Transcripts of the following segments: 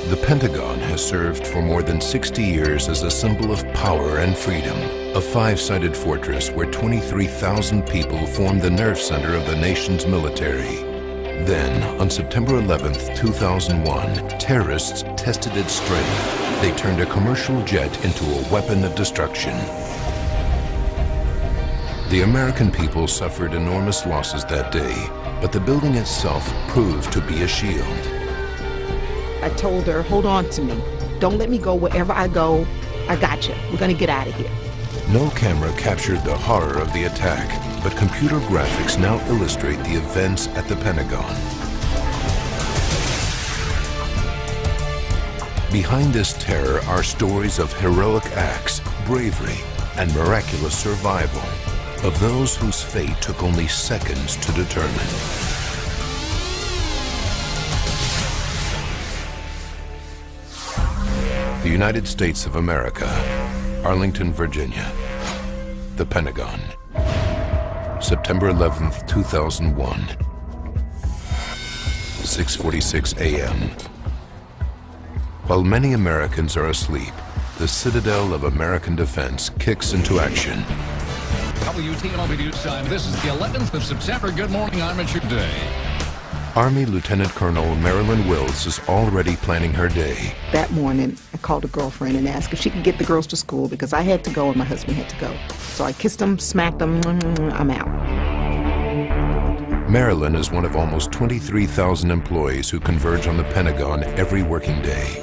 The Pentagon has served for more than 60 years as a symbol of power and freedom, a five-sided fortress where 23,000 people form the nerve center of the nation's military. Then, on September 11th, 2001, terrorists tested its strength. They turned a commercial jet into a weapon of destruction. The American people suffered enormous losses that day, but the building itself proved to be a shield. I told her, hold on to me. Don't let me go wherever I go. I got you. We're gonna get out of here. No camera captured the horror of the attack, but computer graphics now illustrate the events at the Pentagon. Behind this terror are stories of heroic acts, bravery, and miraculous survival of those whose fate took only seconds to determine. The United States of America, Arlington, Virginia. The Pentagon. September 11th, 2001. 6:46 a.m. While many Americans are asleep, the citadel of American defense kicks into action. WTOP News Time. This is the 11th of September. Good morning. I'm at your day. Army Lieutenant Colonel Marilyn Wills is already planning her day. That morning, I called a girlfriend and asked if she could get the girls to school because I had to go and my husband had to go. So I kissed them, smacked them, I'm out. Marilyn is one of almost 23,000 employees who converge on the Pentagon every working day.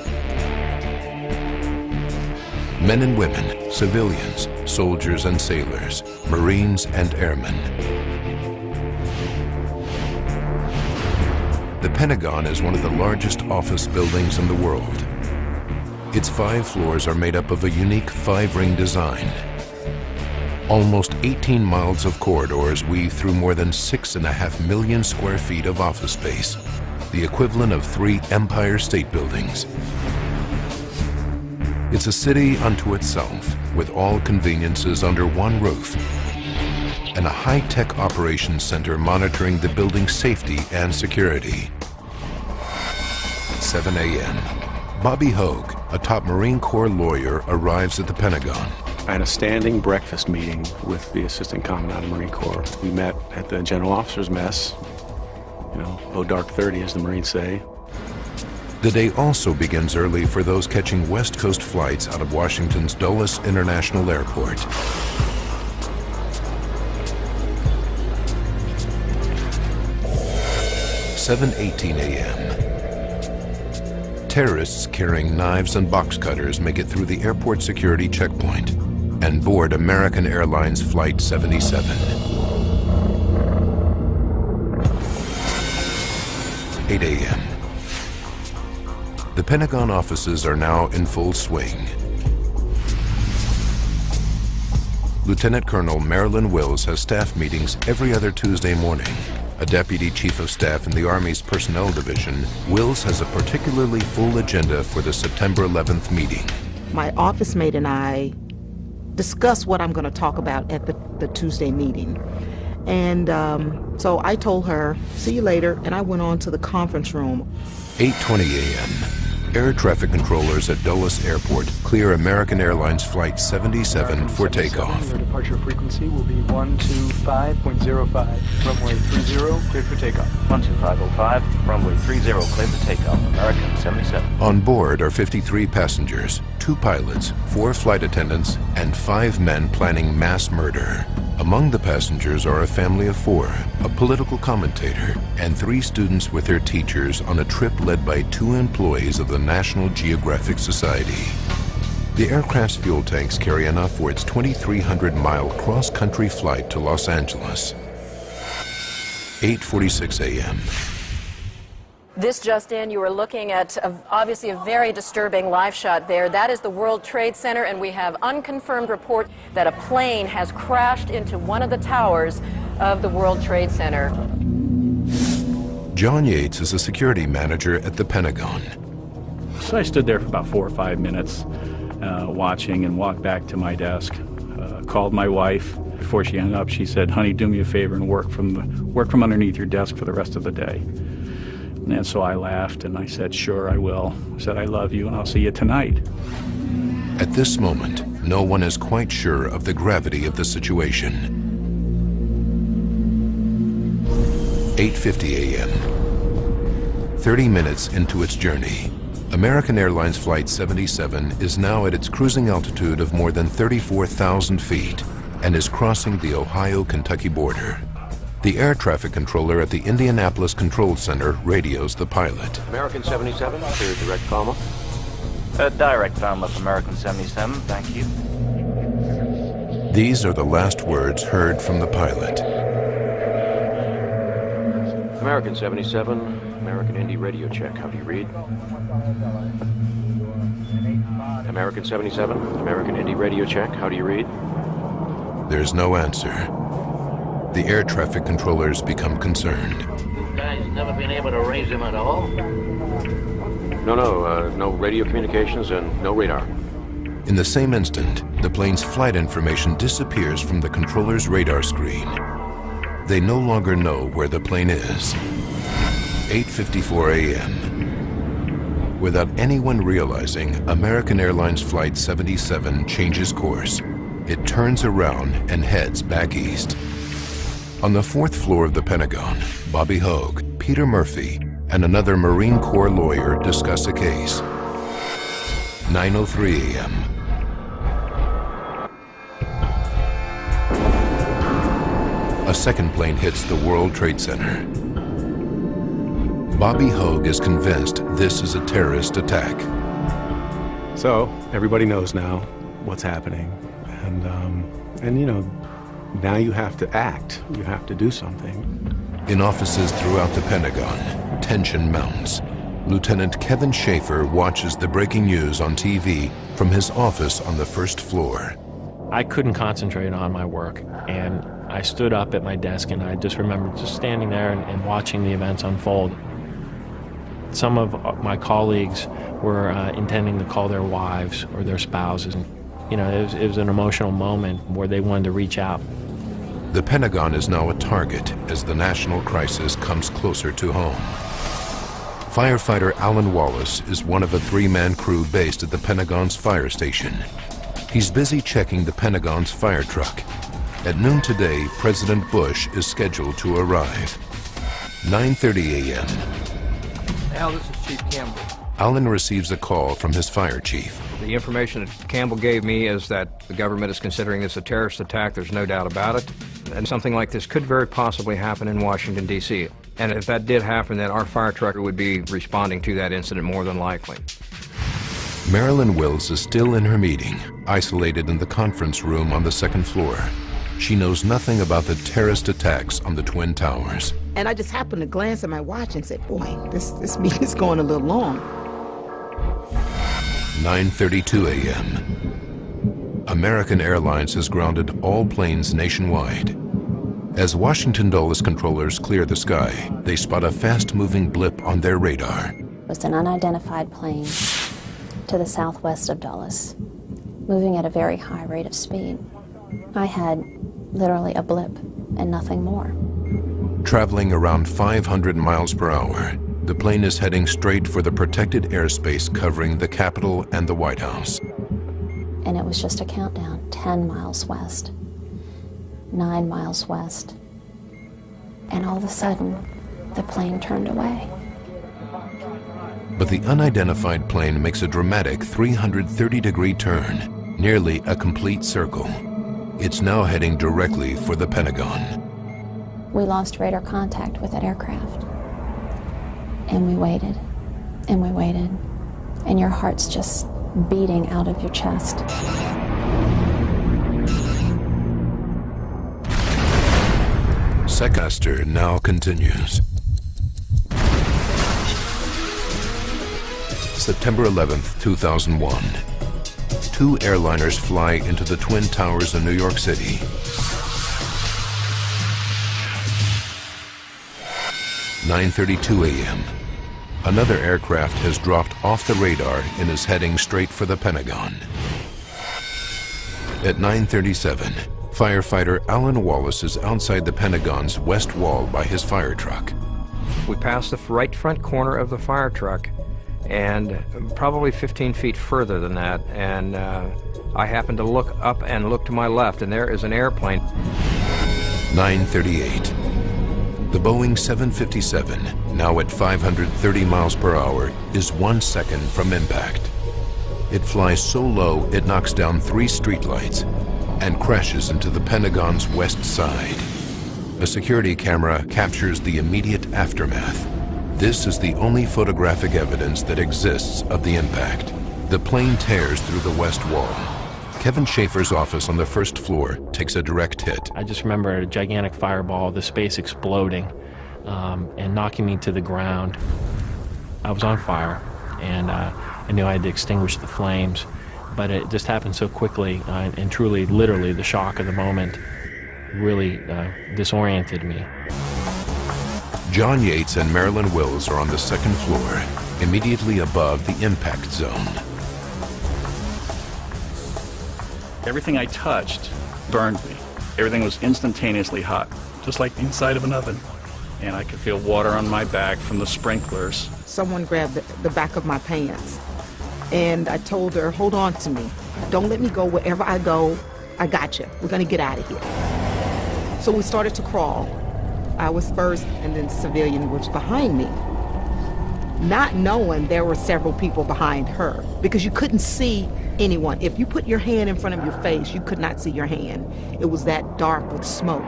Men and women, civilians, soldiers and sailors, Marines and airmen. The Pentagon is one of the largest office buildings in the world. Its 5 floors are made up of a unique 5-ring design. Almost 18 miles of corridors weave through more than 6.5 million square feet of office space, the equivalent of 3 Empire State Buildings. It's a city unto itself, with all conveniences under one roof, and a high-tech operations center monitoring the building's safety and security. 7 a.m. Bobby Hogue, a top Marine Corps lawyer, arrives at the Pentagon. I had a standing breakfast meeting with the Assistant Commandant of the Marine Corps. We met at the General Officers Mess, oh dark 30 as the Marines say. The day also begins early for those catching West Coast flights out of Washington's Dulles International Airport. 7:18 a.m. Terrorists carrying knives and box cutters make it through the airport security checkpoint and board American Airlines Flight 77. 8 a.m. The Pentagon offices are now in full swing. Lieutenant Colonel Marilyn Wills has staff meetings every other Tuesday morning. A Deputy Chief of Staff in the Army's Personnel Division, Wills has a particularly full agenda for the September 11th meeting. My office mate and I discuss what I'm going to talk about at the Tuesday meeting. And so I told her, see you later, and I went on to the conference room. 8:20 a.m. Air traffic controllers at Dulles Airport clear American Airlines Flight 77 for takeoff. Your departure frequency will be 125.05. Runway 30, cleared for takeoff. 12505, runway 30, cleared for takeoff. American 77. On board are 53 passengers, 2 pilots, 4 flight attendants, and 5 men planning mass murder. Among the passengers are a family of 4, a political commentator, and 3 students with their teachers on a trip led by 2 employees of the National Geographic Society. The aircraft's fuel tanks carry enough for its 2,300-mile cross-country flight to Los Angeles. 8:46 a.m. This just in, you are looking at obviously a very disturbing live shot there. That is the World Trade Center, and we have unconfirmed report that a plane has crashed into one of the towers of the World Trade Center. John Yates is a security manager at the Pentagon. So I stood there for about 4 or 5 minutes watching and walked back to my desk. Called my wife. Before she hung up, she said, honey, do me a favor and work from underneath your desk for the rest of the day. And so I laughed and I said, sure, I will. I said, I love you and I'll see you tonight. At this moment, no one is quite sure of the gravity of the situation. 8:50 a.m. 30 minutes into its journey, American Airlines Flight 77 is now at its cruising altitude of more than 34,000 feet and is crossing the Ohio-Kentucky border. The air traffic controller at the Indianapolis Control Center radios the pilot. American 77, clear direct comma. Direct comma, American 77, thank you. These are the last words heard from the pilot. American 77, American Indy radio check. How do you read? American 77, American Indy radio check. How do you read? There's no answer. The air traffic controllers become concerned. You guys never been able to raise him at all? No radio communications and no radar. In the same instant, the plane's flight information disappears from the controller's radar screen. They no longer know where the plane is. 8:54 a.m. Without anyone realizing, American Airlines Flight 77 changes course. It turns around and heads back east. On the 4th floor of the Pentagon, Bobby Hogue, Peter Murphy, and another Marine Corps lawyer discuss a case. 9:03 a.m. A second plane hits the World Trade Center. Bobby Hogue is convinced this is a terrorist attack. So everybody knows now what's happening, and you know, now you have to act. You have to do something. In offices throughout the Pentagon, tension mounts. Lieutenant Kevin Schaefer watches the breaking news on TV from his office on the 1st floor. I couldn't concentrate on my work, and I stood up at my desk, and I just remember just standing there and watching the events unfold. Some of my colleagues were intending to call their wives or their spouses. And, you know, it was an emotional moment where they wanted to reach out. The Pentagon is now a target as the national crisis comes closer to home. Firefighter Alan Wallace is one of a 3-man crew based at the Pentagon's fire station. He's busy checking the Pentagon's fire truck. At noon today, President Bush is scheduled to arrive. 9:30 a.m. Al, this is Chief Campbell. Alan receives a call from his fire chief. The information that Campbell gave me is that the government is considering this a terrorist attack. There's no doubt about it. And something like this could very possibly happen in Washington, D.C. And if that did happen, then our fire truck would be responding to that incident more than likely. Marilyn Wills is still in her meeting, isolated in the conference room on the 2nd floor. She knows nothing about the terrorist attacks on the Twin Towers. And I just happened to glance at my watch and said, boy, this meeting is going a little long. 9:32 a.m. American Airlines has grounded all planes nationwide. As Washington Dulles controllers clear the sky, they spot a fast-moving blip on their radar. It was an unidentified plane to the southwest of Dulles, moving at a very high rate of speed. I had literally a blip and nothing more. Traveling around 500 miles per hour, the plane is heading straight for the protected airspace covering the Capitol and the White House. And it was just a countdown, 10 miles west, 9 miles west, and all of a sudden, the plane turned away. But the unidentified plane makes a dramatic 330-degree turn, nearly a complete circle. It's now heading directly for the Pentagon. We lost radar contact with that aircraft. And we waited, and we waited, and your heart's just beating out of your chest. Sequester now continues. September 11th, 2001. 2 airliners fly into the Twin Towers in New York City. (9:32 a.m.) Another aircraft has dropped off the radar and is heading straight for the Pentagon. At 9:37, firefighter Alan Wallace is outside the Pentagon's west wall by his fire truck. We passed the right front corner of the fire truck, and probably 15 feet further than that, and I happened to look up and look to my left, and there is an airplane. 9:38. The Boeing 757, now at 530 miles per hour, is 1 second from impact. It flies so low it knocks down 3 streetlights and crashes into the Pentagon's west side. A security camera captures the immediate aftermath. This is the only photographic evidence that exists of the impact. The plane tears through the west wall. Kevin Schaefer's office on the first floor takes a direct hit. I just remember a gigantic fireball, the space exploding and knocking me to the ground. I was on fire, and I knew I had to extinguish the flames, but it just happened so quickly, and truly, literally, the shock of the moment really disoriented me. John Yates and Marilyn Wills are on the second floor, immediately above the impact zone. Everything I touched burned me. Everything was instantaneously hot, just like the inside of an oven. And I could feel water on my back from the sprinklers. Someone grabbed the back of my pants, and I told her, hold on to me. Don't let me go. Wherever I go, I got you. We're going to get out of here. So we started to crawl. I was first, and then civilian was behind me. Not knowing there were several people behind her, because you couldn't see anyone. If you put your hand in front of your face, you could not see your hand. It was that dark with smoke.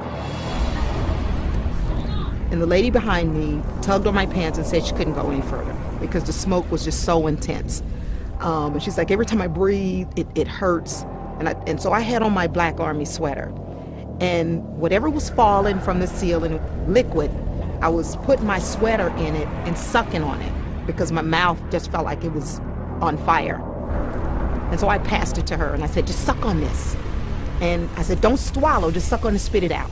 And the lady behind me tugged on my pants and said she couldn't go any further because the smoke was just so intense. And she's like, every time I breathe, it hurts. And so I had on my black army sweater. And whatever was falling from the ceiling, liquid, I was putting my sweater in it and sucking on it because my mouth just felt like it was on fire. And so I passed it to her and I said, just suck on this. And I said, don't swallow, just suck on and spit it out.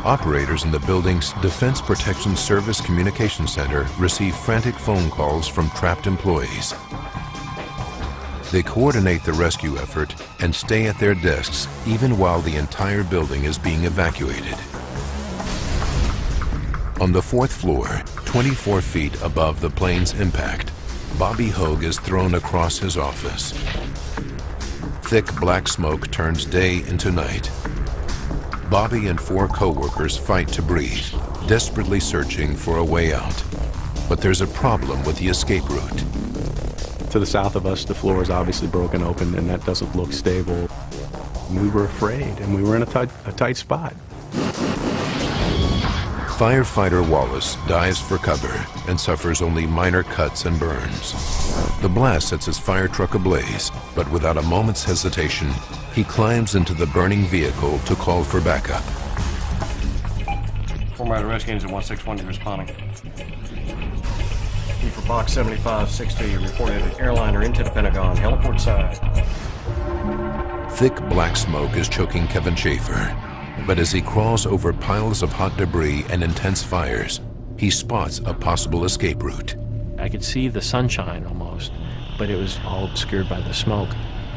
Operators in the building's Defense Protection Service Communication Center receive frantic phone calls from trapped employees. They coordinate the rescue effort and stay at their desks even while the entire building is being evacuated. On the 4th floor, 24 feet above the plane's impact, Bobby Hogue is thrown across his office. Thick black smoke turns day into night. Bobby and 4 co-workers fight to breathe, desperately searching for a way out. But there's a problem with the escape route. To the south of us, the floor is obviously broken open, and that doesn't look stable. We were afraid, and we were in a tight spot. Firefighter Wallace dives for cover and suffers only minor cuts and burns. The blast sets his fire truck ablaze, but without a moment's hesitation, he climbs into the burning vehicle to call for backup. Format Rescue Engine 161, you're responding. E for Box 7562, you reported an airliner into the Pentagon, heliport side. Thick black smoke is choking Kevin Schaefer, but as he crawls over piles of hot debris and intense fires, he spots a possible escape route. I could see the sunshine almost, but it was all obscured by the smoke.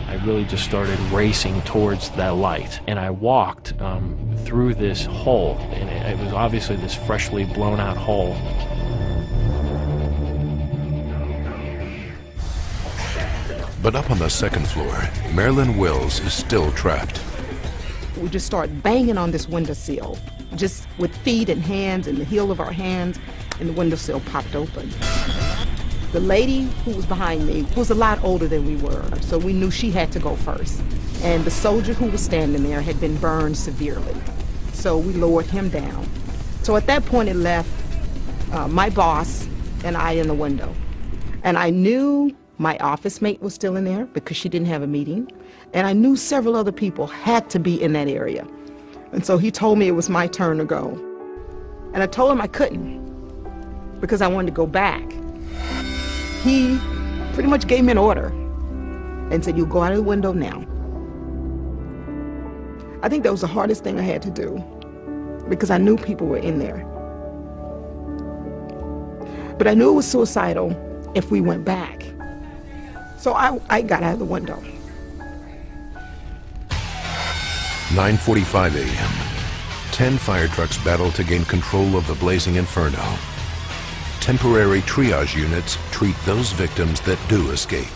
I really just started racing towards that light, and I walked through this hole, and it was obviously this freshly blown out hole. But up on the 2nd floor, Marilyn Wills is still trapped. We just start banging on this windowsill, just with feet and hands and the heel of our hands, and the windowsill popped open. The lady who was behind me was a lot older than we were, so we knew she had to go first. And the soldier who was standing there had been burned severely, so we lowered him down. So at that point it left my boss and I in the window. And I knew my office mate was still in there because she didn't have a meeting. And I knew several other people had to be in that area. And so he told me it was my turn to go. And I told him I couldn't because I wanted to go back. He pretty much gave me an order and said, "You go out of the window now." I think that was the hardest thing I had to do because I knew people were in there. But I knew it was suicidal if we went back. So I got out of the window. 9:45 a.m. 10 fire trucks battle to gain control of the blazing inferno. Temporary triage units treat those victims that do escape.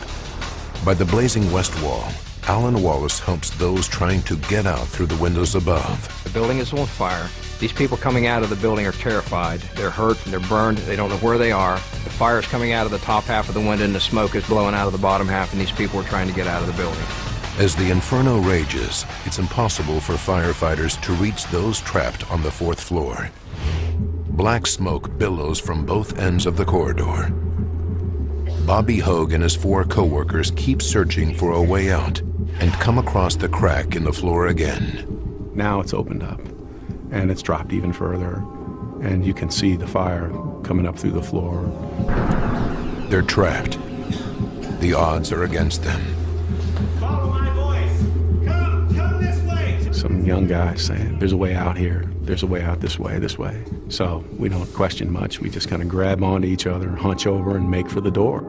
By the blazing west wall, Alan Wallace helps those trying to get out through the windows above. The building is on fire. These people coming out of the building are terrified. They're hurt, they're burned, they don't know where they are. The fire is coming out of the top half of the window and the smoke is blowing out of the bottom half, and these people are trying to get out of the building. As the inferno rages, it's impossible for firefighters to reach those trapped on the 4th floor. Black smoke billows from both ends of the corridor. Bobby Hogue and his 4 co-workers keep searching for a way out and come across the crack in the floor again. Now it's opened up, and it's dropped even further, and you can see the fire coming up through the floor. They're trapped. The odds are against them. Follow my voice. Come this way. Some young guy saying, there's a way out here. There's a way out this way, this way. So we don't question much. We just kind of grab onto each other, hunch over, and make for the door.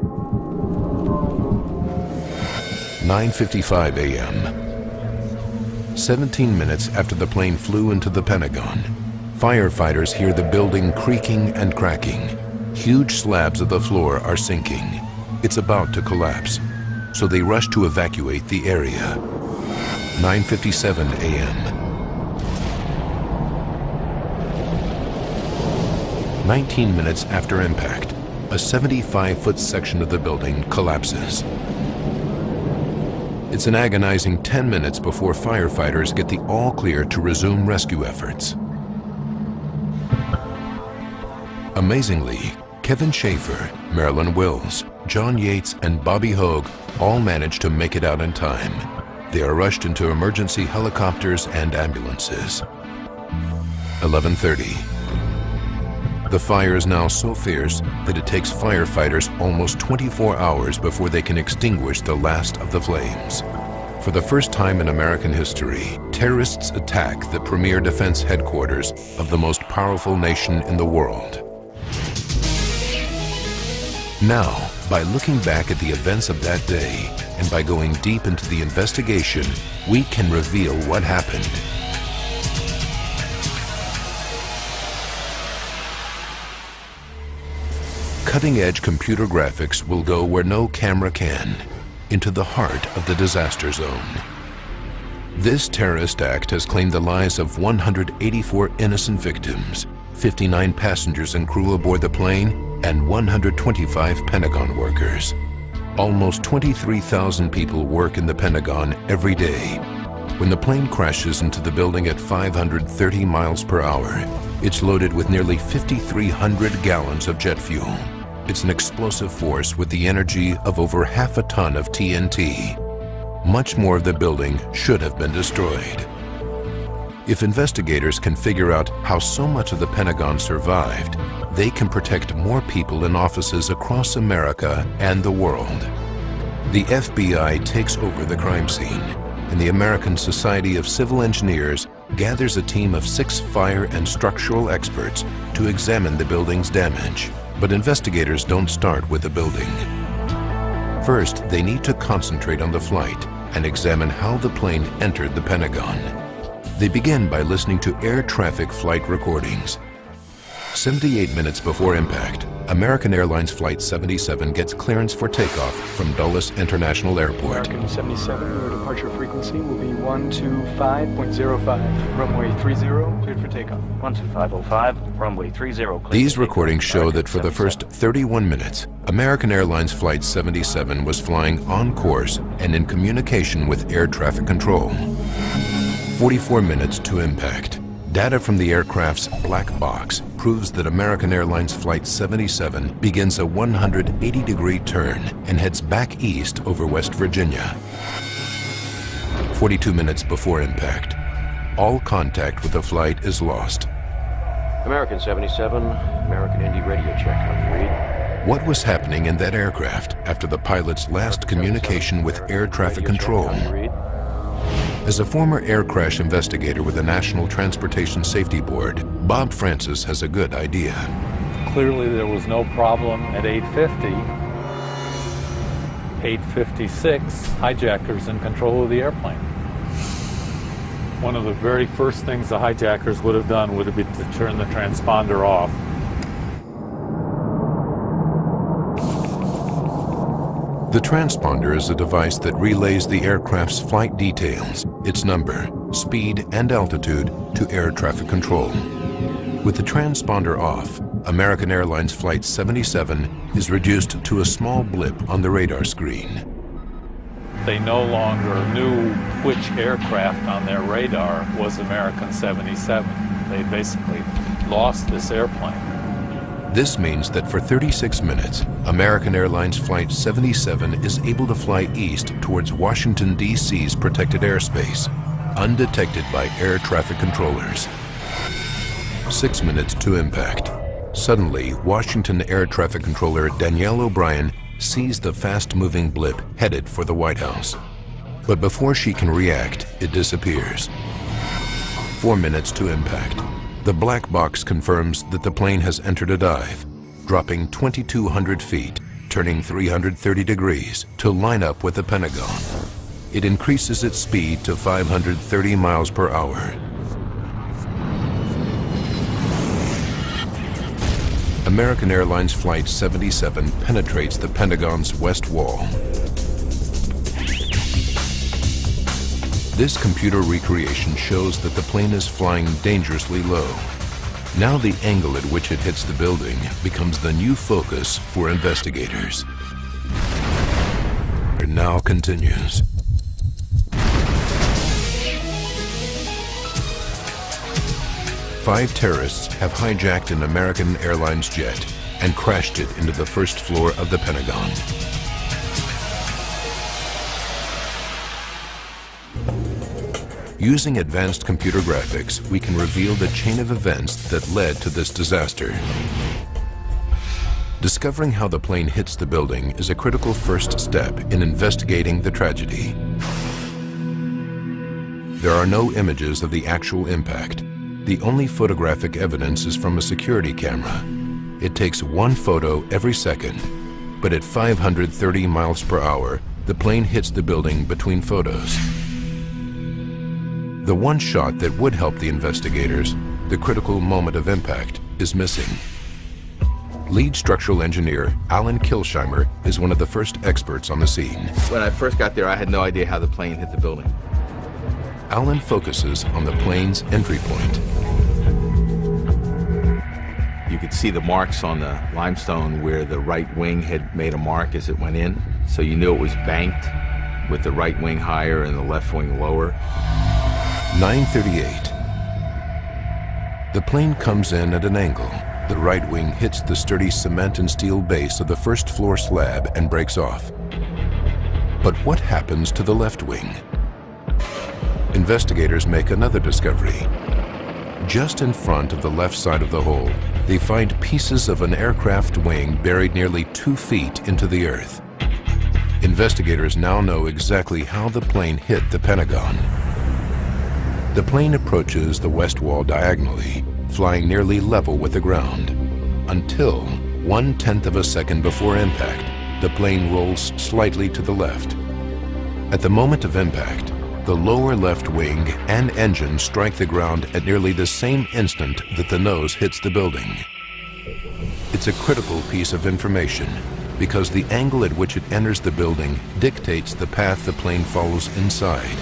9:55 a.m. 17 minutes after the plane flew into the Pentagon, firefighters hear the building creaking and cracking. Huge slabs of the floor are sinking. It's about to collapse, so they rush to evacuate the area. 9:57 a.m. 19 minutes after impact, a 75-foot section of the building collapses. It's an agonizing 10 minutes before firefighters get the all-clear to resume rescue efforts. Amazingly, Kevin Schaefer, Marilyn Wills, John Yates, and Bobby Hogue all manage to make it out in time. They are rushed into emergency helicopters and ambulances. 11:30. The fire is now so fierce that it takes firefighters almost 24 hours before they can extinguish the last of the flames. For the first time in American history, terrorists attack the premier defense headquarters of the most powerful nation in the world. Now, by looking back at the events of that day and by going deep into the investigation, we can reveal what happened. Cutting-edge computer graphics will go where no camera can, into the heart of the disaster zone. This terrorist act has claimed the lives of 184 innocent victims, 59 passengers and crew aboard the plane, and 125 Pentagon workers. Almost 23,000 people work in the Pentagon every day. When the plane crashes into the building at 530 miles per hour, it's loaded with nearly 5,300 gallons of jet fuel. It's an explosive force with the energy of over half a ton of TNT. Much more of the building should have been destroyed. If investigators can figure out how so much of the Pentagon survived, they can protect more people in offices across America and the world. The FBI takes over the crime scene, and the American Society of Civil Engineers gathers a team of 6 fire and structural experts to examine the building's damage. But investigators don't start with the building. First, they need to concentrate on the flight and examine how the plane entered the Pentagon. They begin by listening to air traffic flight recordings. 78 minutes before impact, American Airlines Flight 77 gets clearance for takeoff from Dulles International Airport. American 77, your departure frequency will be 125.05. Runway 30, cleared for takeoff. 12505, runway 30, cleared. These recordings show that for the first 31 minutes, American Airlines Flight 77 was flying on course and in communication with air traffic control. 44 minutes to impact. Data from the aircraft's black box proves that American Airlines Flight 77 begins a 180-degree turn and heads back east over West Virginia. 42 minutes before impact, all contact with the flight is lost. American 77, American Indy radio check. Read. What was happening in that aircraft after the pilot's last communication with air traffic control? As a former air crash investigator with the National Transportation Safety Board, Bob Francis has a good idea. Clearly there was no problem at 8:50. 8:56, hijackers in control of the airplane. one of the very first things the hijackers would have done would have been to turn the transponder off. The transponder is a device that relays the aircraft's flight details, its number, speed, and altitude to air traffic control. With the transponder off, American Airlines Flight 77 is reduced to a small blip on the radar screen. They no longer knew which aircraft on their radar was American 77. They basically lost this airplane. This means that for 36 minutes, American Airlines Flight 77 is able to fly east towards Washington, D.C.'s protected airspace, undetected by air traffic controllers. 6 minutes to impact. Suddenly, Washington Air Traffic Controller Danielle O'Brien sees the fast-moving blip headed for the White House. But before she can react, it disappears. 4 minutes to impact. The black box confirms that the plane has entered a dive, dropping 2,200 feet, turning 330 degrees to line up with the Pentagon. It increases its speed to 530 miles per hour. American Airlines Flight 77 penetrates the Pentagon's west wall. This computer recreation shows that the plane is flying dangerously low. Now the angle at which it hits the building becomes the new focus for investigators. It now continues. Five terrorists have hijacked an American Airlines jet and crashed it into the first floor of the Pentagon. Using advanced computer graphics, we can reveal the chain of events that led to this disaster. Discovering how the plane hits the building is a critical first step in investigating the tragedy. There are no images of the actual impact. The only photographic evidence is from a security camera. It takes one photo every second, but at 530 miles per hour, the plane hits the building between photos. The one shot that would help the investigators, the critical moment of impact, is missing. Lead structural engineer Alan Kilsheimer is one of the first experts on the scene. When I first got there, I had no idea how the plane hit the building. Alan focuses on the plane's entry point. You could see the marks on the limestone where the right wing had made a mark as it went in. So you knew it was banked with the right wing higher and the left wing lower. 9:38. The plane comes in at an angle. The right wing hits the sturdy cement and steel base of the first floor slab and breaks off. But what happens to the left wing? Investigators make another discovery. Just in front of the left side of the hole, they find pieces of an aircraft wing buried nearly 2 feet into the earth. Investigators now know exactly how the plane hit the Pentagon. The plane approaches the west wall diagonally, flying nearly level with the ground, until 1/10 of a second before impact, the plane rolls slightly to the left. At the moment of impact, the lower left wing and engine strike the ground at nearly the same instant that the nose hits the building. It's a critical piece of information because the angle at which it enters the building dictates the path the plane follows inside.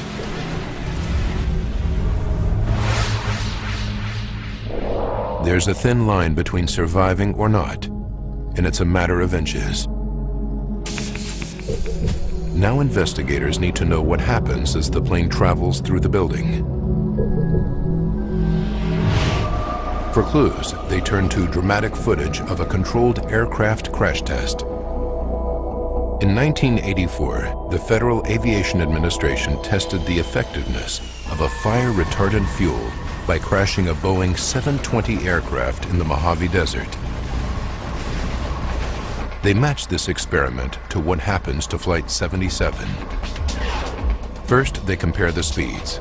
There's a thin line between surviving or not, and it's a matter of inches. Now investigators need to know what happens as the plane travels through the building. For clues, they turn to dramatic footage of a controlled aircraft crash test. In 1984, the Federal Aviation Administration tested the effectiveness of a fire-retardant fuel by crashing a Boeing 720 aircraft in the Mojave Desert. They matched this experiment to what happens to Flight 77. First, they compare the speeds.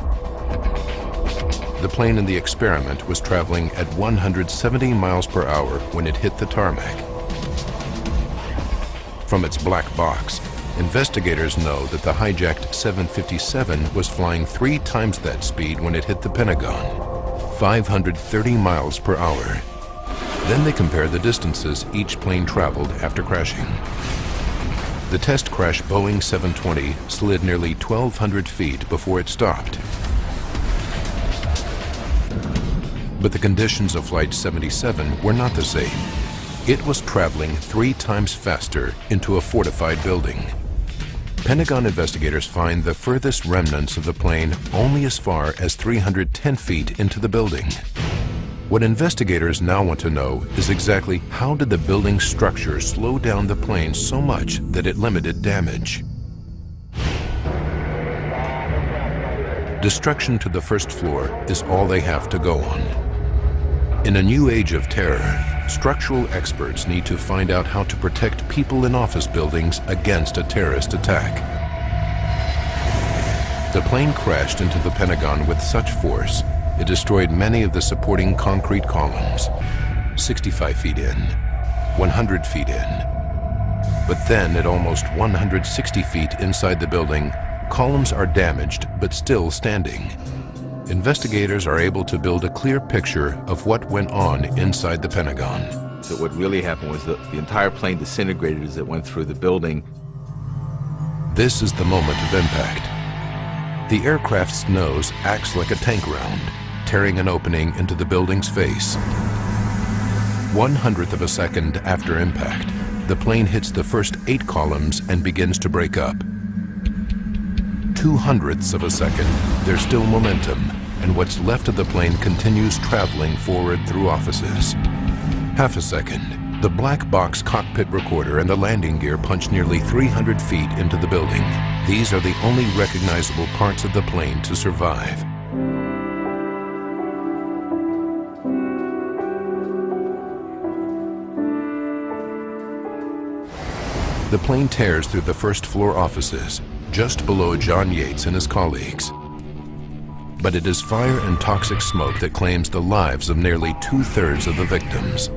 The plane in the experiment was traveling at 170 miles per hour when it hit the tarmac. From its black box, Investigators know that the hijacked 757 was flying 3 times that speed when it hit the Pentagon, 530 miles per hour. Then they compare the distances each plane traveled after crashing. The test crash Boeing 720 slid nearly 1,200 feet before it stopped. But the conditions of Flight 77 were not the same. It was traveling 3 times faster into a fortified building. Pentagon investigators find the furthest remnants of the plane only as far as 310 feet into the building. What investigators now want to know is exactly how did the building's structure slow down the plane so much that it limited damage? Destruction to the first floor is all they have to go on. In a new age of terror, structural experts need to find out how to protect people in office buildings against a terrorist attack. The plane crashed into the Pentagon with such force, it destroyed many of the supporting concrete columns, 65 feet in, 100 feet in. But then, at almost 160 feet inside the building, columns are damaged but still standing. Investigators are able to build a clear picture of what went on inside the Pentagon. So what really happened was that the entire plane disintegrated as it went through the building. This is the moment of impact. The aircraft's nose acts like a tank round, tearing an opening into the building's face. 1/100th of a second after impact, the plane hits the first 8 columns and begins to break up. 2/100ths of a second, there's still momentum, and what's left of the plane continues traveling forward through offices. Half a second, the black box cockpit recorder and the landing gear punch nearly 300 feet into the building. These are the only recognizable parts of the plane to survive. The plane tears through the first floor offices, just below John Yates and his colleagues. But it is fire and toxic smoke that claims the lives of nearly 2/3 of the victims.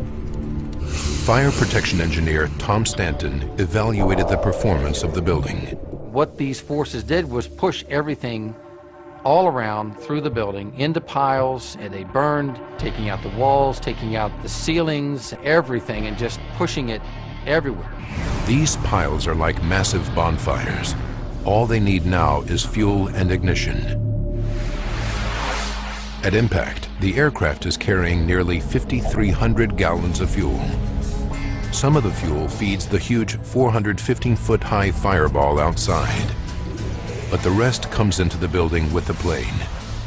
Fire protection engineer Tom Stanton evaluated the performance of the building. What these forces did was push everything all around through the building into piles, and they burned, taking out the walls, taking out the ceilings, everything, and just pushing it everywhere. These piles are like massive bonfires. All they need now is fuel and ignition. At impact, the aircraft is carrying nearly 5,300 gallons of fuel. Some of the fuel feeds the huge 415-foot-high fireball outside. But the rest comes into the building with the plane,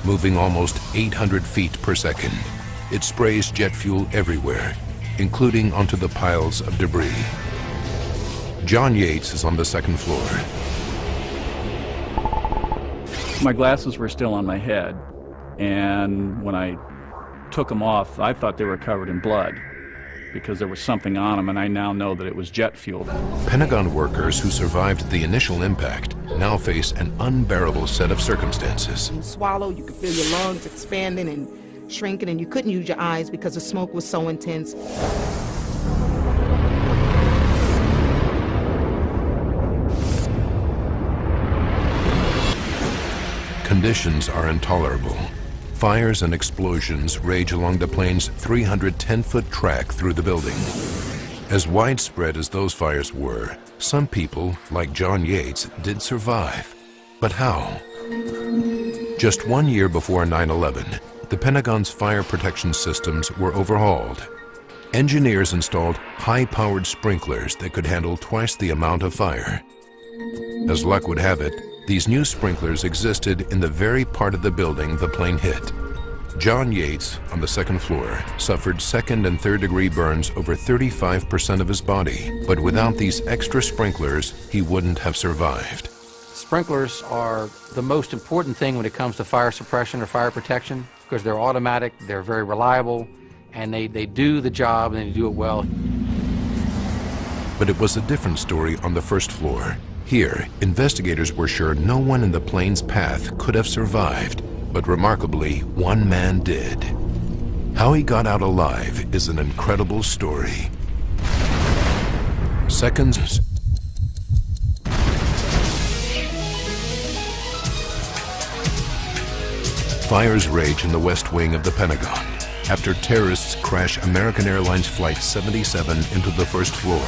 moving almost 800 feet per second. It sprays jet fuel everywhere, including onto the piles of debris. John Yates is on the second floor. My glasses were still on my head, and when I took them off, I thought they were covered in blood because there was something on them, and I now know that it was jet fuel. Pentagon workers who survived the initial impact now face an unbearable set of circumstances. You swallow, you could feel your lungs expanding and shrinking, and you couldn't use your eyes because the smoke was so intense. Conditions are intolerable. Fires and explosions rage along the plane's 310-foot track through the building. As widespread as those fires were, some people, like John Yates, did survive. But how? Just 1 year before 9/11, the Pentagon's fire protection systems were overhauled. Engineers installed high-powered sprinklers that could handle twice the amount of fire. As luck would have it, these new sprinklers existed in the very part of the building the plane hit. John Yates, on the second floor, suffered second and third degree burns over 35% of his body. But without these extra sprinklers, he wouldn't have survived. Sprinklers are the most important thing when it comes to fire suppression or fire protection because they're automatic, they're very reliable, and they do the job and they do it well. But it was a different story on the first floor. Here, investigators were sure no one in the plane's path could have survived, but remarkably, one man did. How he got out alive is an incredible story. Seconds, Fires rage in the West Wing of the Pentagon after terrorists crash American Airlines Flight 77 into the first floor.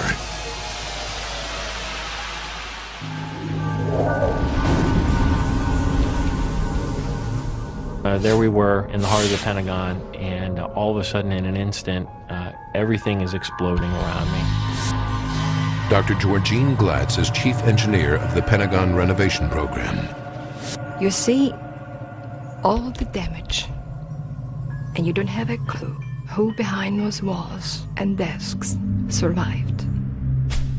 There we were in the heart of the Pentagon, and all of a sudden, in an instant, everything is exploding around me. Dr. Georgine Glatz is chief engineer of the Pentagon renovation program. You see all the damage, and you don't have a clue who behind those walls and desks survived.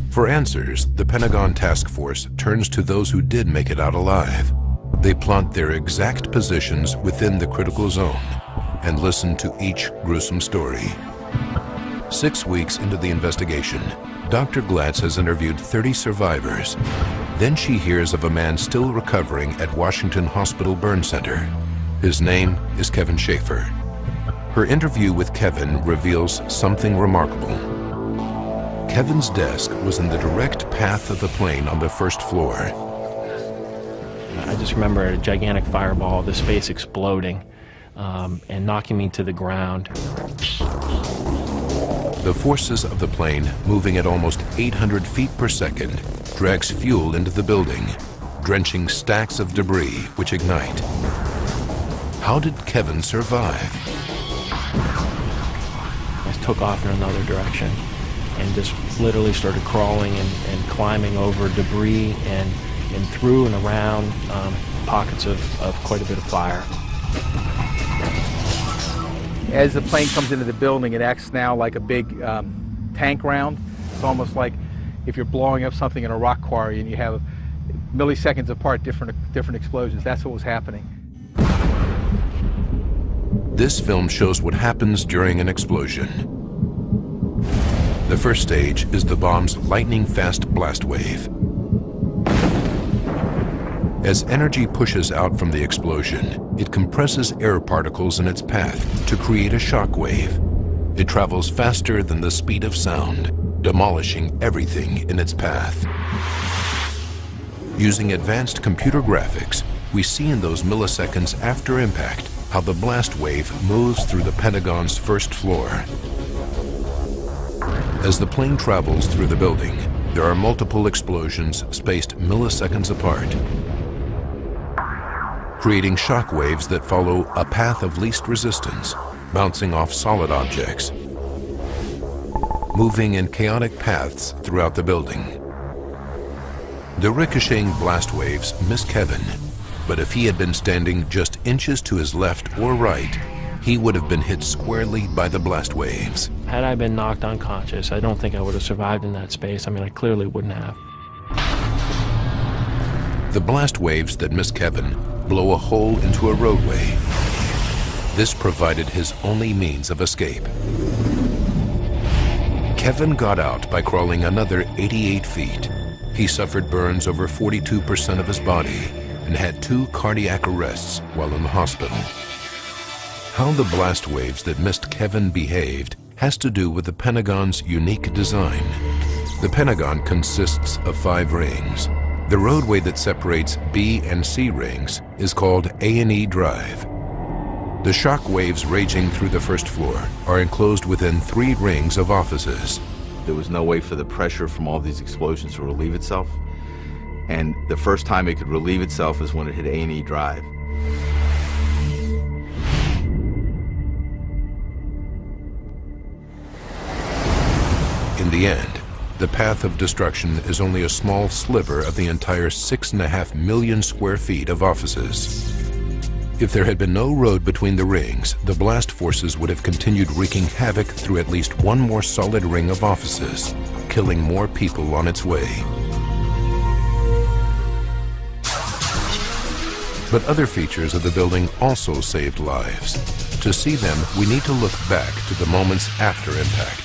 For answers, the Pentagon task force turns to those who did make it out alive. They plot their exact positions within the critical zone and listen to each gruesome story. 6 weeks into the investigation, Dr. Glatz has interviewed 30 survivors. Then she hears of a man still recovering at Washington Hospital Burn Center. His name is Kevin Schaefer. Her interview with Kevin reveals something remarkable. Kevin's desk was in the direct path of the plane on the first floor. I just remember a gigantic fireball, the space exploding and knocking me to the ground. The forces of the plane, moving at almost 800 feet per second, drags fuel into the building, drenching stacks of debris which ignite. How did Kevin survive? I took off in another direction and just literally started crawling and climbing over debris and through and around pockets of quite a bit of fire. As the plane comes into the building, it acts now like a big tank round. It's almost like if you're blowing up something in a rock quarry and you have milliseconds apart different explosions. That's what was happening. This film shows what happens during an explosion. The first stage is the bomb's lightning-fast blast wave. As energy pushes out from the explosion, it compresses air particles in its path to create a shock wave. It travels faster than the speed of sound, demolishing everything in its path. Using advanced computer graphics, we see in those milliseconds after impact how the blast wave moves through the Pentagon's first floor. As the plane travels through the building, there are multiple explosions spaced milliseconds apart, creating shock waves that follow a path of least resistance, bouncing off solid objects, moving in chaotic paths throughout the building. The ricocheting blast waves miss Kevin, but if he had been standing just inches to his left or right, he would have been hit squarely by the blast waves. Had I been knocked unconscious, I don't think I would have survived in that space. I mean, I clearly wouldn't have. The blast waves that miss Kevin blow a hole into a roadway. This provided his only means of escape. Kevin got out by crawling another 88 feet. He suffered burns over 42% of his body and had 2 cardiac arrests while in the hospital. How the blast waves that missed Kevin behaved has to do with the Pentagon's unique design. The Pentagon consists of 5 rings. The roadway that separates B and C rings is called A&E Drive. The shock waves raging through the first floor are enclosed within 3 rings of offices. There was no way for the pressure from all these explosions to relieve itself. And the first time it could relieve itself is when it hit A&E Drive. In the end, the path of destruction is only a small sliver of the entire 6.5 million square feet of offices. If there had been no road between the rings, the blast forces would have continued wreaking havoc through at least one more solid ring of offices, killing more people on its way. But other features of the building also saved lives. To see them, we need to look back to the moments after impact.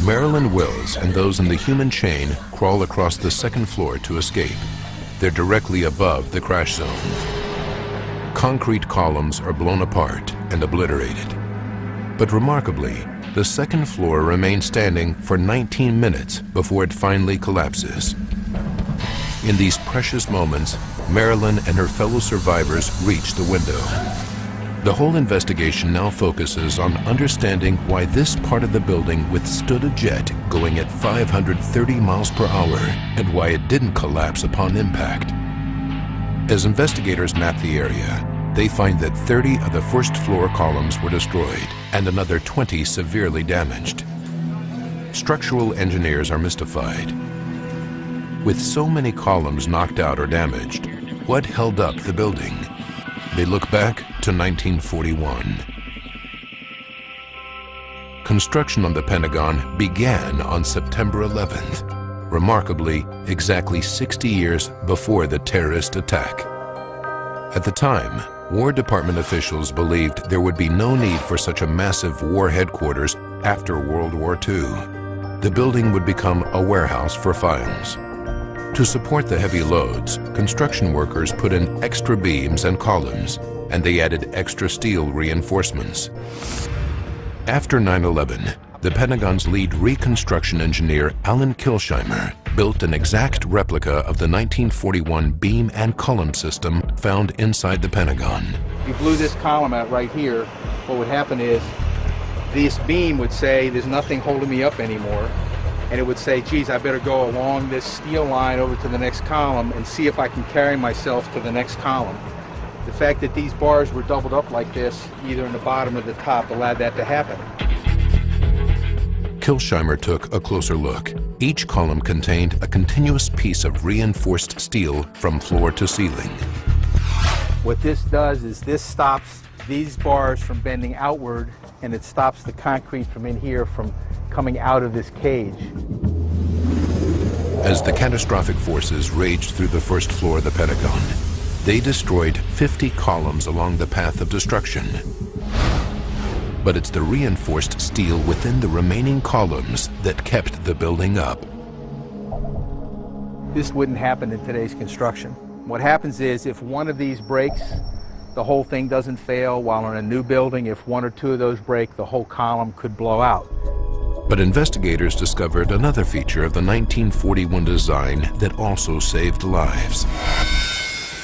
Marilyn Wills and those in the human chain crawl across the second floor to escape. They're directly above the crash zone. Concrete columns are blown apart and obliterated. But remarkably, the second floor remains standing for 19 minutes before it finally collapses. In these precious moments, Marilyn and her fellow survivors reach the window. The whole investigation now focuses on understanding why this part of the building withstood a jet going at 530 miles per hour and why it didn't collapse upon impact. As investigators map the area, they find that 30 of the first floor columns were destroyed and another 20 severely damaged. Structural engineers are mystified. With so many columns knocked out or damaged, what held up the building? They look back to 1941. Construction on the Pentagon began on September 11th, remarkably exactly 60 years before the terrorist attack. At the time, War Department officials believed there would be no need for such a massive war headquarters after World War II. The building would become a warehouse for files. To support the heavy loads, construction workers put in extra beams and columns, and they added extra steel reinforcements. After 9/11, the Pentagon's lead reconstruction engineer, Alan Kilsheimer, built an exact replica of the 1941 beam and column system found inside the Pentagon. If you blew this column out right here, what would happen is this beam would say, there's nothing holding me up anymore. And it would say, geez, I better go along this steel line over to the next column and see if I can carry myself to the next column. The fact that these bars were doubled up like this, either in the bottom or the top, allowed that to happen. Kilsheimer took a closer look. Each column contained a continuous piece of reinforced steel from floor to ceiling. What this does is this stops these bars from bending outward, and it stops the concrete from in here from coming out of this cage. As the catastrophic forces raged through the first floor of the Pentagon, they destroyed 50 columns along the path of destruction. But it's the reinforced steel within the remaining columns that kept the building up. This wouldn't happen in today's construction. What happens is if one of these breaks, the whole thing doesn't fail, while in a new building, if one or two of those break, the whole column could blow out. But investigators discovered another feature of the 1941 design that also saved lives.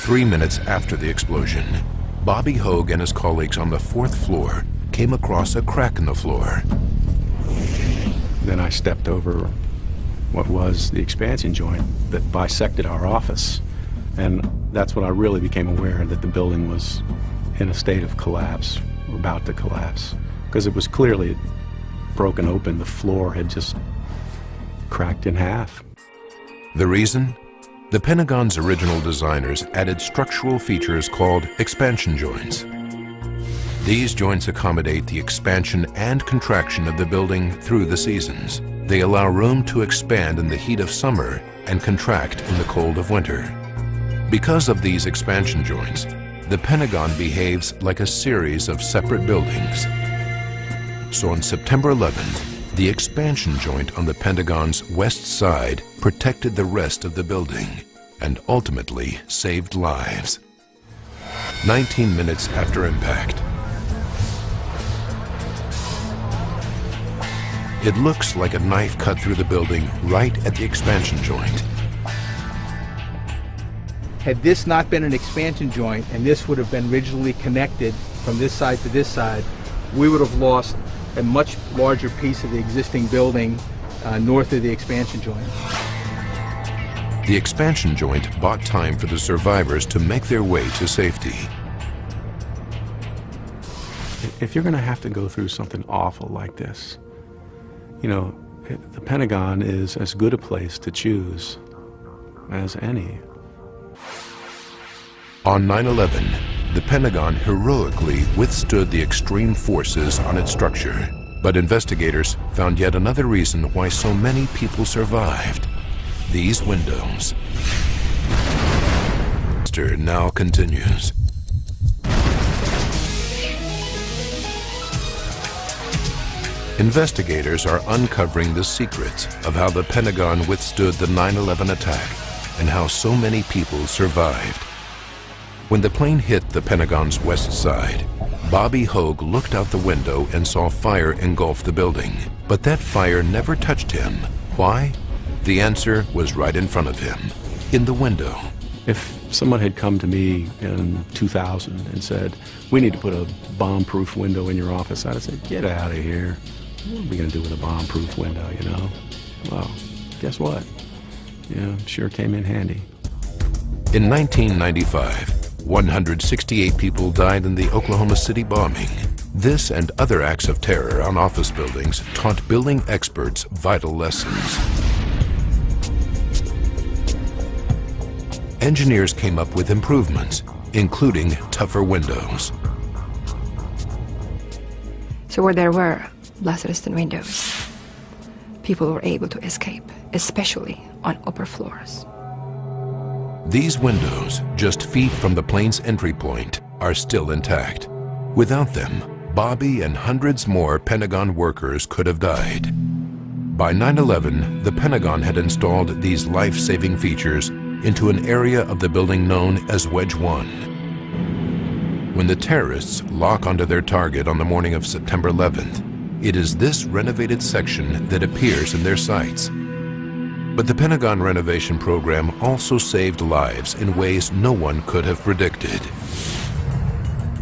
3 minutes after the explosion, Bobby Hogue and his colleagues on the 4th floor came across a crack in the floor. Then I stepped over what was the expansion joint that bisected our office. And that's when I really became aware that the building was in a state of collapse, or about to collapse. Because it was clearly broken open. The floor had just cracked in half. The reason? The Pentagon's original designers added structural features called expansion joints. These joints accommodate the expansion and contraction of the building through the seasons. They allow room to expand in the heat of summer and contract in the cold of winter. Because of these expansion joints, the Pentagon behaves like a series of separate buildings. So on September 11th, the expansion joint on the Pentagon's west side protected the rest of the building and ultimately saved lives. 19 minutes after impact, it looks like a knife cut through the building right at the expansion joint. Had this not been an expansion joint and this would have been rigidly connected from this side to this side, we would have lost a much larger piece of the existing building north of the expansion joint. The expansion joint bought time for the survivors to make their way to safety. If you're going to have to go through something awful like this, you know, the Pentagon is as good a place to choose as any. On 9/11, the Pentagon heroically withstood the extreme forces on its structure. But investigators found yet another reason why so many people survived. These windows. Now continues. Investigators are uncovering the secrets of how the Pentagon withstood the 9/11 attack and how so many people survived. When the plane hit the Pentagon's west side, Bobby Hogue looked out the window and saw fire engulf the building. But that fire never touched him. Why? The answer was right in front of him. in the window. If someone had come to me in 2000 and said, we need to put a bomb-proof window in your office, I'd have said, get out of here. What are we going to do with a bomb-proof window, you know? Well, guess what? Yeah, sure came in handy. In 1995, 168 people died in the Oklahoma City bombing. This and other acts of terror on office buildings taught building experts vital lessons. Engineers came up with improvements, including tougher windows. So where there were blast resistant windows, people were able to escape, especially on upper floors. These windows, just feet from the plane's entry point, are still intact. Without them, Bobby and hundreds more Pentagon workers could have died. By 9/11, the Pentagon had installed these life-saving features into an area of the building known as Wedge 1. When the terrorists lock onto their target on the morning of September 11th, it is this renovated section that appears in their sights. But the Pentagon renovation program also saved lives in ways no one could have predicted.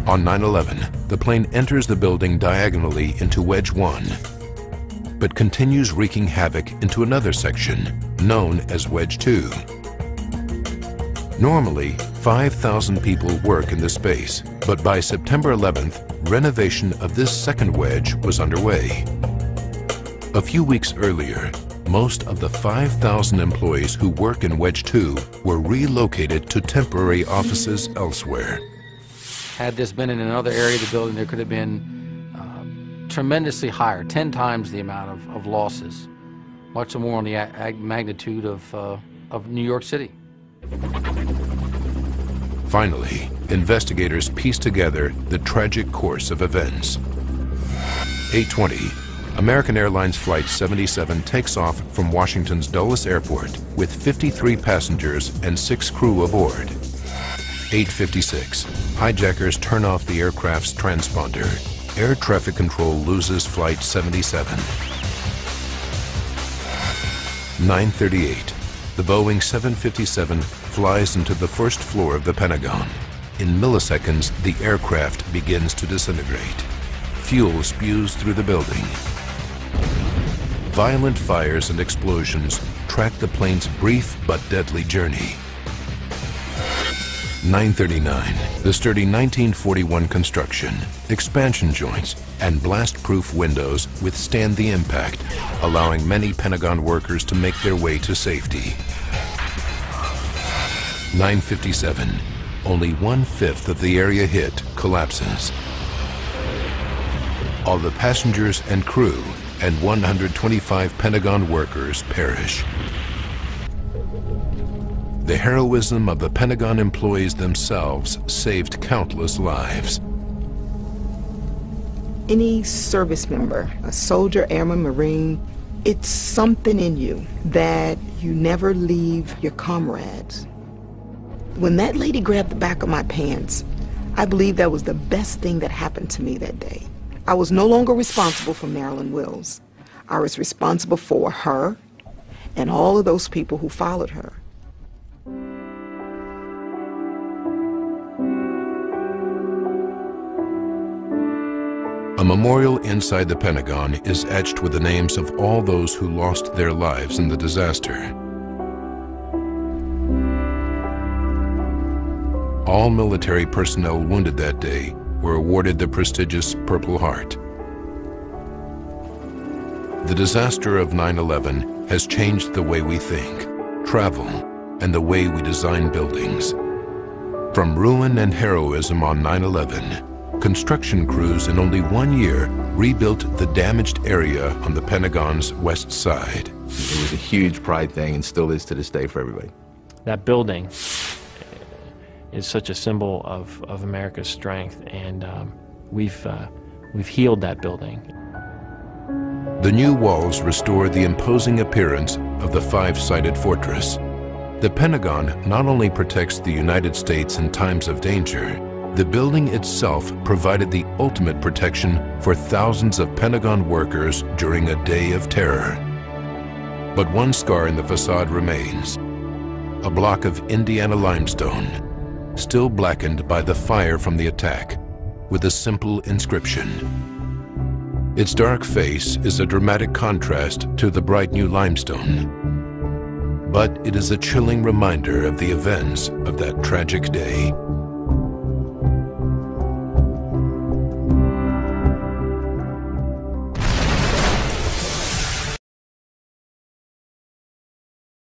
On 9/11, the plane enters the building diagonally into Wedge 1, but continues wreaking havoc into another section known as Wedge 2. Normally, 5,000 people work in this space, but by September 11th, renovation of this second wedge was underway. A few weeks earlier, most of the 5,000 employees who work in Wedge 2 were relocated to temporary offices elsewhere. Had this been in another area of the building, there could have been tremendously higher, 10 times the amount of losses, much more on the magnitude of New York City. Finally, investigators pieced together the tragic course of events. 8:20, American Airlines Flight 77 takes off from Washington's Dulles Airport with 53 passengers and 6 crew aboard. 8:56, hijackers turn off the aircraft's transponder. Air traffic control loses Flight 77. 9:38, the Boeing 757 flies into the first floor of the Pentagon. In milliseconds, the aircraft begins to disintegrate. Fuel spews through the building. Violent fires and explosions track the plane's brief but deadly journey. 9:39, the sturdy 1941 construction, expansion joints, and blast-proof windows withstand the impact, allowing many Pentagon workers to make their way to safety. 9:57, only 1/5 of the area hit collapses. All the passengers and crew and 125 Pentagon workers perish. The heroism of the Pentagon employees themselves saved countless lives. Any service member, a soldier, airman, Marine, it's something in you that you never leave your comrades. When that lady grabbed the back of my pants, I believe that was the best thing that happened to me that day. I was no longer responsible for Marilyn Wills. I was responsible for her and all of those people who followed her. A memorial inside the Pentagon is etched with the names of all those who lost their lives in the disaster. All military personnel wounded that day were awarded the prestigious Purple Heart. The disaster of 9/11 has changed the way we think, travel, and the way we design buildings. From ruin and heroism on 9/11, construction crews in only 1 year rebuilt the damaged area on the Pentagon's west side. It was a huge pride thing and still is to this day for everybody. That building is such a symbol of America's strength, and we've healed that building. The new walls restore the imposing appearance of the 5-sided fortress. The Pentagon not only protects the United States in times of danger, the building itself provided the ultimate protection for thousands of Pentagon workers during a day of terror. But one scar in the facade remains. a block of Indiana limestone, still blackened by the fire from the attack, with a simple inscription. Its dark face is a dramatic contrast to the bright new limestone, but it is a chilling reminder of the events of that tragic day.